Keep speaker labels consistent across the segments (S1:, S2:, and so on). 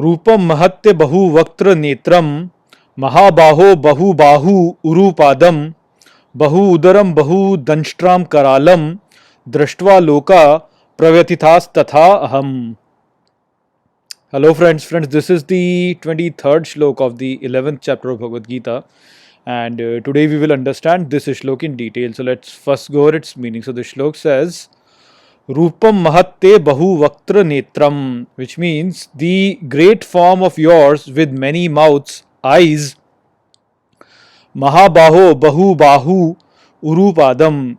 S1: रूपम महत्ते बहु वक्त्र नेत्रम महाबाहो बहु बाहु उरुपादम बहु उदरम बहु दंष्ट्राम करालम दृष्ट्वा लोका प्रव्यथितास्तथा अहम. Hello friends, this is the 23rd Shlok of the 11th chapter of Bhagavad Gita, and today we will understand this Shlok in detail. So let's first go over its meaning. So the Shlok says, Rupam Mahatte Bahu Vaktra Netram, which means the great form of yours with many mouths, eyes, Mahabaho Bahu Bahu Urupadam,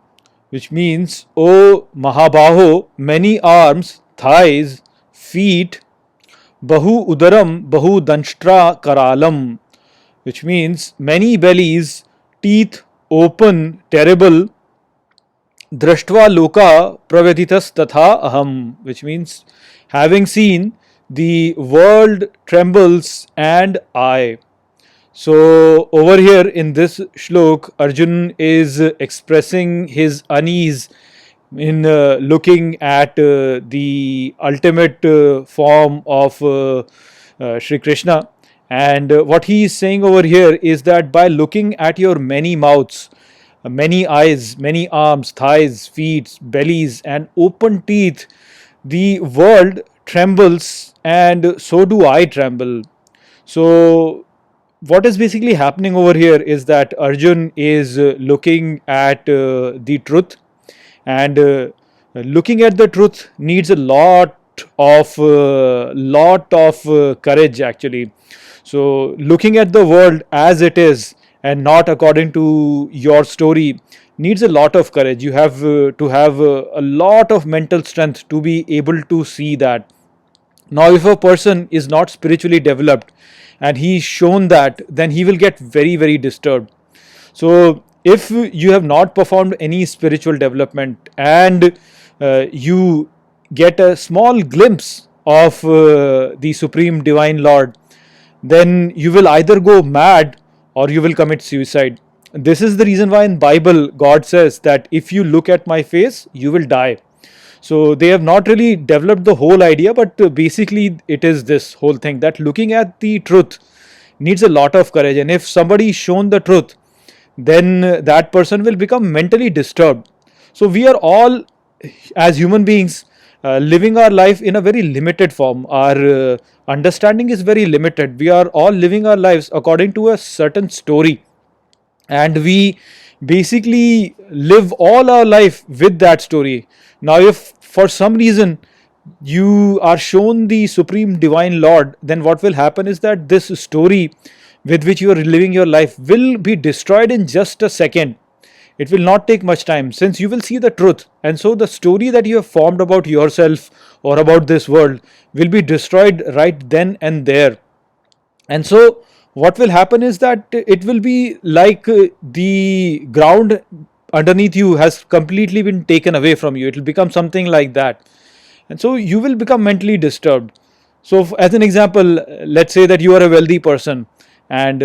S1: which means, O Mahabaho, many arms, thighs, feet, Bahu Udaram Bahu Danshtra Karalam, which means many bellies, teeth, open, terrible, Drashtva Loka Praveditas Tatha Aham, which means having seen the world trembles and I. So over here in this Shlok, Arjun is expressing his unease in looking at the ultimate form of Shri Krishna, and what he is saying over here is that by looking at your many mouths, many eyes, many arms, thighs, feet, bellies and open teeth, the world trembles and so do I tremble. So what is basically happening over here is that Arjun is looking at the truth, and looking at the truth needs a lot of courage actually. So looking at the world as it is and not according to your story needs a lot of courage. You have to have a lot of mental strength to be able to see that. Now if a person is not spiritually developed and he is shown that, then he will get very, very disturbed. So if you have not performed any spiritual development and you get a small glimpse of the Supreme Divine Lord, then you will either go mad or you will commit suicide. This is the reason why in Bible God says that if you look at my face, you will die. So they have not really developed the whole idea, but basically it is this whole thing that looking at the truth needs a lot of courage, and if somebody is shown the truth, then that person will become mentally disturbed. So we are all as human beings living our life in a very limited form. Our understanding is very limited. We are all living our lives according to a certain story, and we basically live all our life with that story. Now if for some reason you are shown the Supreme Divine Lord, then what will happen is that this story with which you are living your life will be destroyed in just a second. It will not take much time, since you will see the truth, and so the story that you have formed about yourself or about this world will be destroyed right then and there. And so what will happen is that it will be like the ground underneath you has completely been taken away from you. It will become something like that, and so you will become mentally disturbed. So as an example, let's say that you are a wealthy person, and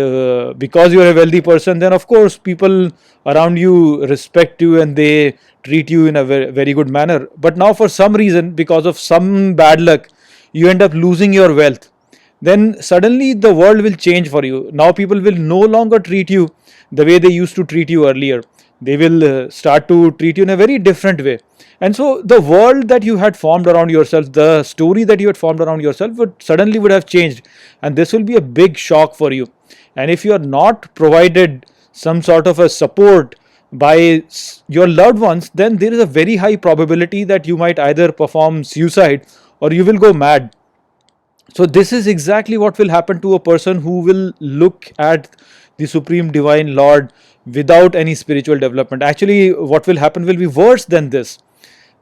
S1: because you are a wealthy person, then of course people around you respect you and they treat you in a very, very good manner. But now for some reason, because of some bad luck, you end up losing your wealth. Then suddenly the world will change for you. Now people will no longer treat you the way they used to treat you earlier. They will start to treat you in a very different way. And so the world that you had formed around yourself, the story that you had formed around yourself would have changed, and this will be a big shock for you. And if you are not provided some sort of a support by your loved ones, then there is a very high probability that you might either perform suicide or you will go mad. So this is exactly what will happen to a person who will look at the Supreme Divine Lord without any spiritual development. Actually, what will happen will be worse than this.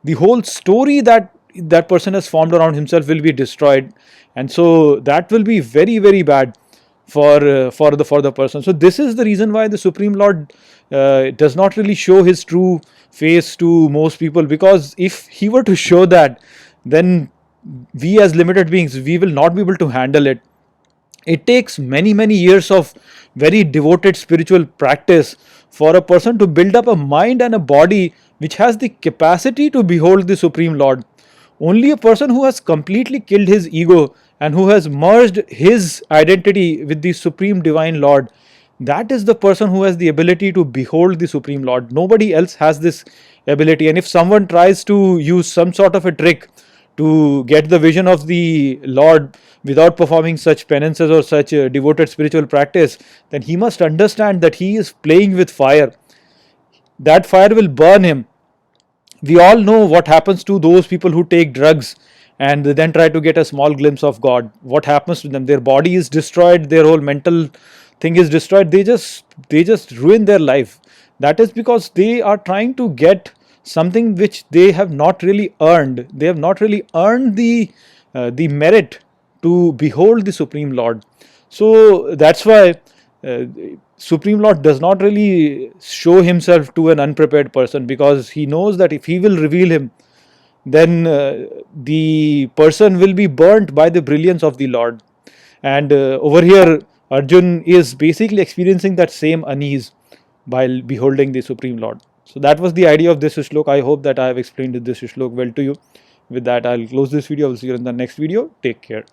S1: The whole story that that person has formed around himself will be destroyed, and so that will be very, very bad for the person. So this is the reason why the Supreme Lord does not really show his true face to most people, because if he were to show that, then we as limited beings, we will not be able to handle it. It takes many, many years of very devoted spiritual practice for a person to build up a mind and a body which has the capacity to behold the Supreme Lord. Only a person who has completely killed his ego and who has merged his identity with the Supreme Divine Lord, that is the person who has the ability to behold the Supreme Lord. Nobody else has this ability. And if someone tries to use some sort of a trick to get the vision of the Lord without performing such penances or such devoted spiritual practice, then he must understand that he is playing with fire. That fire will burn him. We all know what happens to those people who take drugs and then try to get a small glimpse of God. What happens to them? Their body is destroyed, their whole mental thing is destroyed. They just ruin their life. That is because they are trying to get something which they have not really earned. They have not really earned the merit to behold the Supreme Lord. So that's why uh, Supreme Lord does not really show himself to an unprepared person, because he knows that if he will reveal him, then the person will be burnt by the brilliance of the Lord. And over here, Arjun is basically experiencing that same unease while beholding the Supreme Lord. So that was the idea of this shlok. I hope that I have explained this shlok well to you. With that, I'll close this video. I will see you in the next video. Take care.